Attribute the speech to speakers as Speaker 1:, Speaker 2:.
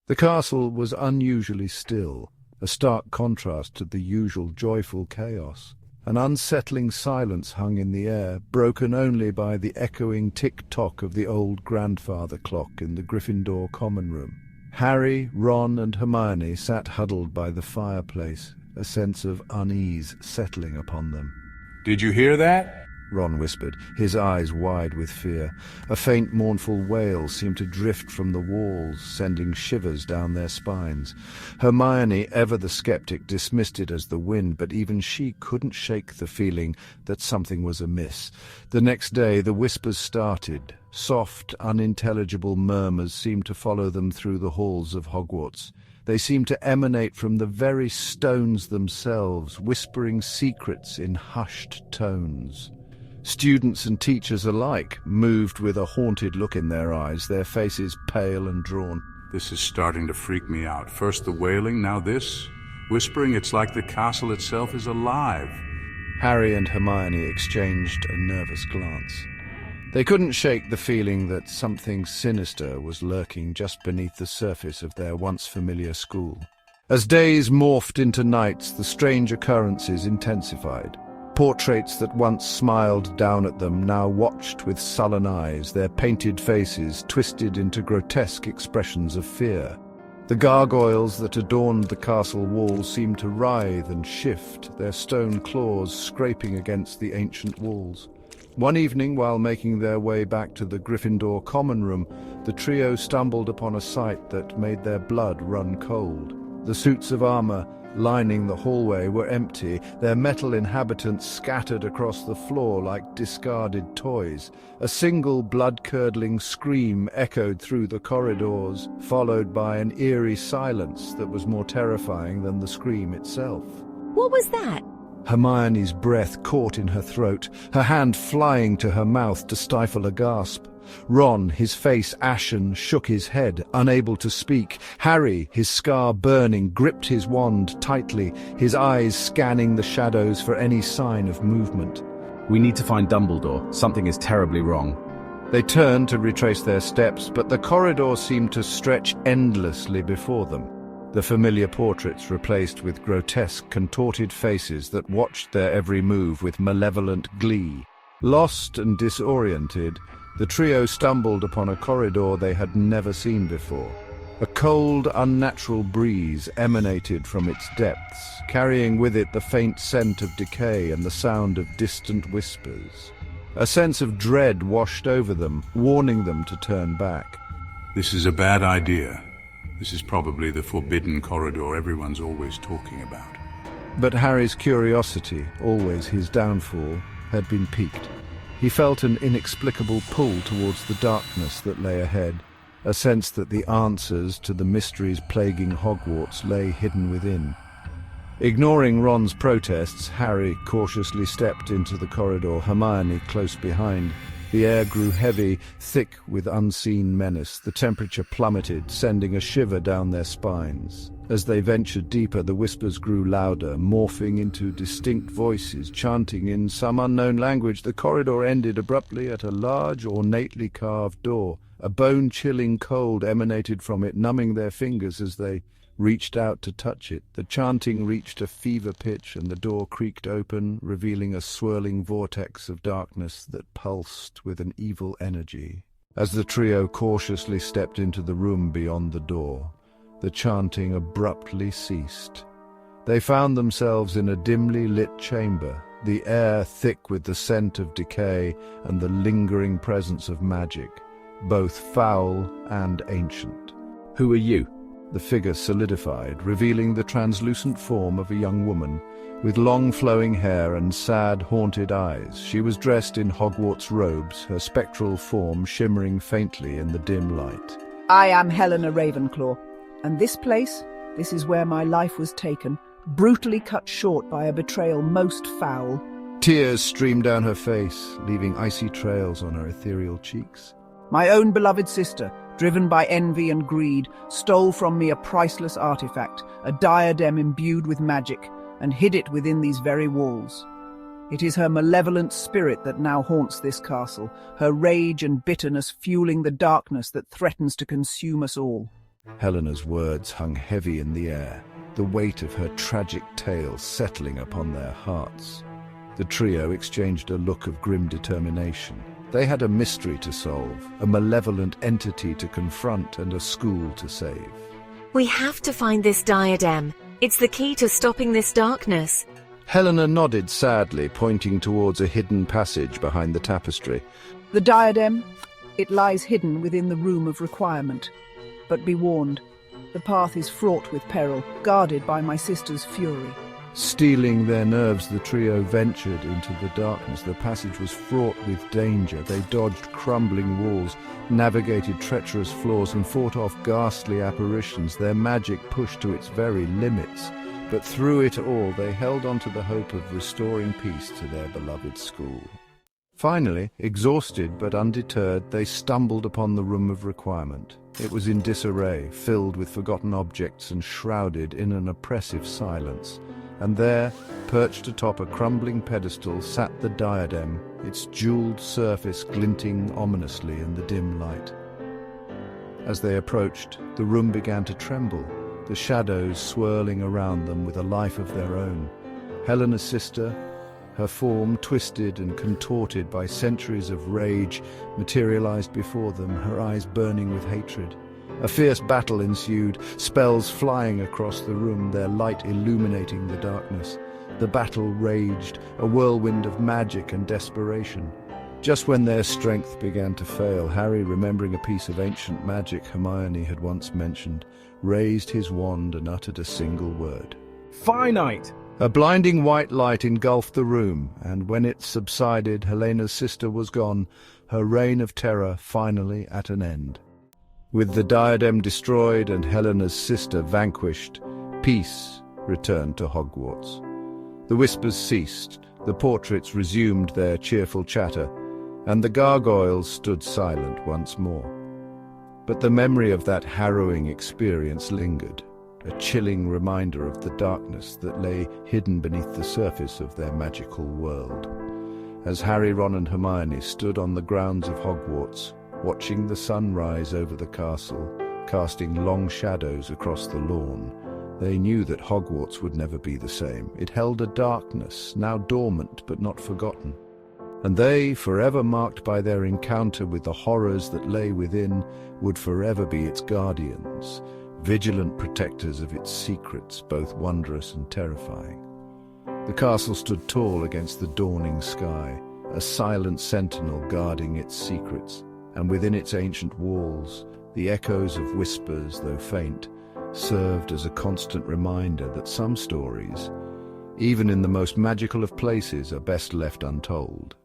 Speaker 1: The castle was unusually still, a stark contrast to the usual joyful chaos. An unsettling silence hung in the air, broken only by the echoing tick-tock of the old grandfather clock in the Gryffindor common room. Harry, Ron and Hermione sat huddled by the fireplace, a sense of unease settling upon them.
Speaker 2: "Did you hear that?"
Speaker 1: Ron whispered, his eyes wide with fear. A faint mournful wail seemed to drift from the walls, sending shivers down their spines. Hermione, ever the skeptic, dismissed it as the wind, but even she couldn't shake the feeling that something was amiss. The next day the whispers started. Soft, unintelligible murmurs seemed to follow them through the halls of Hogwarts. They seemed to emanate from the very stones themselves, whispering secrets in hushed tones. Students and teachers alike moved with a haunted look in their eyes, their faces pale and drawn.
Speaker 2: "This is starting to freak me out. First the wailing, now this. Whispering, it's like the castle itself is alive."
Speaker 1: Harry and Hermione exchanged a nervous glance. They couldn't shake the feeling that something sinister was lurking just beneath the surface of their once familiar school. As days morphed into nights, the strange occurrences intensified. Portraits that once smiled down at them now watched with sullen eyes, their painted faces twisted into grotesque expressions of fear. The gargoyles that adorned the castle walls seemed to writhe and shift, their stone claws scraping against the ancient walls. One evening, while making their way back to the Gryffindor common room, the trio stumbled upon a sight that made their blood run cold. The suits of armor lining the hallway were empty, their metal inhabitants scattered across the floor like discarded toys. A single blood-curdling scream echoed through the corridors, followed by an eerie silence that was more terrifying than the scream itself.
Speaker 3: "What was that?"
Speaker 1: Hermione's breath caught in her throat, her hand flying to her mouth to stifle a gasp. Ron, his face ashen, shook his head, unable to speak. Harry, his scar burning, gripped his wand tightly, his eyes scanning the shadows for any sign of movement.
Speaker 4: "We need to find Dumbledore. Something is terribly wrong."
Speaker 1: They turned to retrace their steps, but the corridor seemed to stretch endlessly before them. The familiar portraits replaced with grotesque, contorted faces that watched their every move with malevolent glee. Lost and disoriented, the trio stumbled upon a corridor they had never seen before. A cold, unnatural breeze emanated from its depths, carrying with it the faint scent of decay and the sound of distant whispers. A sense of dread washed over them, warning them to turn back.
Speaker 2: "This is a bad idea. This is probably the forbidden corridor everyone's always talking about."
Speaker 1: But Harry's curiosity, always his downfall, had been piqued. He felt an inexplicable pull towards the darkness that lay ahead, a sense that the answers to the mysteries plaguing Hogwarts lay hidden within. Ignoring Ron's protests, Harry cautiously stepped into the corridor, Hermione close behind. The air grew heavy, thick with unseen menace. The temperature plummeted, sending a shiver down their spines. As they ventured deeper, the whispers grew louder, morphing into distinct voices, chanting in some unknown language. The corridor ended abruptly at a large, ornately carved door. A bone-chilling cold emanated from it, numbing their fingers as they reached out to touch it. The chanting reached a fever pitch, and the door creaked open, revealing a swirling vortex of darkness that pulsed with an evil energy. As the trio cautiously stepped into the room beyond the door, the chanting abruptly ceased. They found themselves in a dimly lit chamber, the air thick with the scent of decay and the lingering presence of magic, both foul and ancient.
Speaker 4: "Who are you?"
Speaker 1: The figure solidified, revealing the translucent form of a young woman with long flowing hair and sad, haunted eyes. She was dressed in Hogwarts robes, her spectral form shimmering faintly in the dim light.
Speaker 5: "I am Helena Ravenclaw, and this is where my life was taken, brutally cut short by a betrayal most foul."
Speaker 1: Tears streamed down her face, leaving icy trails on her ethereal cheeks.
Speaker 5: My own beloved sister, driven by envy and greed, stole from me a priceless artifact, a diadem imbued with magic, and hid it within these very walls. It is her malevolent spirit that now haunts this castle, her rage and bitterness fueling the darkness that threatens to consume us all.
Speaker 1: Helena's words hung heavy in the air, the weight of her tragic tale settling upon their hearts. The trio exchanged a look of grim determination. They had a mystery to solve, a malevolent entity to confront, and a school to save.
Speaker 3: We have to find this diadem. It's the key to stopping this darkness.
Speaker 1: Helena nodded sadly, pointing towards a hidden passage behind the tapestry.
Speaker 5: The diadem, it lies hidden within the room of requirement. But be warned, the path is fraught with peril, guarded by my sister's fury.
Speaker 1: Steeling their nerves, the trio ventured into the darkness. The passage was fraught with danger. They dodged crumbling walls, navigated treacherous floors, and fought off ghastly apparitions, their magic pushed to its very limits. But through it all, they held on to the hope of restoring peace to their beloved school. Finally, exhausted but undeterred, they stumbled upon the room of requirement. It was in disarray, filled with forgotten objects and shrouded in an oppressive silence. And there, perched atop a crumbling pedestal, sat the diadem, its jeweled surface glinting ominously in the dim light. As they approached, the room began to tremble, the shadows swirling around them with a life of their own. Helena's sister, her form twisted and contorted by centuries of rage, materialized before them, her eyes burning with hatred. A fierce battle ensued, spells flying across the room, their light illuminating the darkness. The battle raged, a whirlwind of magic and desperation. Just when their strength began to fail, Harry, remembering a piece of ancient magic Hermione had once mentioned, raised his wand and uttered a single word.
Speaker 4: Finite!
Speaker 1: A blinding white light engulfed the room, and when it subsided, Helena's sister was gone, her reign of terror finally at an end. With the diadem destroyed and Helena's sister vanquished, peace returned to Hogwarts. The whispers ceased, the portraits resumed their cheerful chatter, and the gargoyles stood silent once more. But the memory of that harrowing experience lingered, a chilling reminder of the darkness that lay hidden beneath the surface of their magical world. As Harry, Ron and Hermione stood on the grounds of Hogwarts, watching the sun rise over the castle, casting long shadows across the lawn, they knew that Hogwarts would never be the same. It held a darkness, now dormant but not forgotten. And they, forever marked by their encounter with the horrors that lay within, would forever be its guardians, vigilant protectors of its secrets, both wondrous and terrifying. The castle stood tall against the dawning sky, a silent sentinel guarding its secrets, and within its ancient walls, the echoes of whispers, though faint, served as a constant reminder that some stories, even in the most magical of places, are best left untold.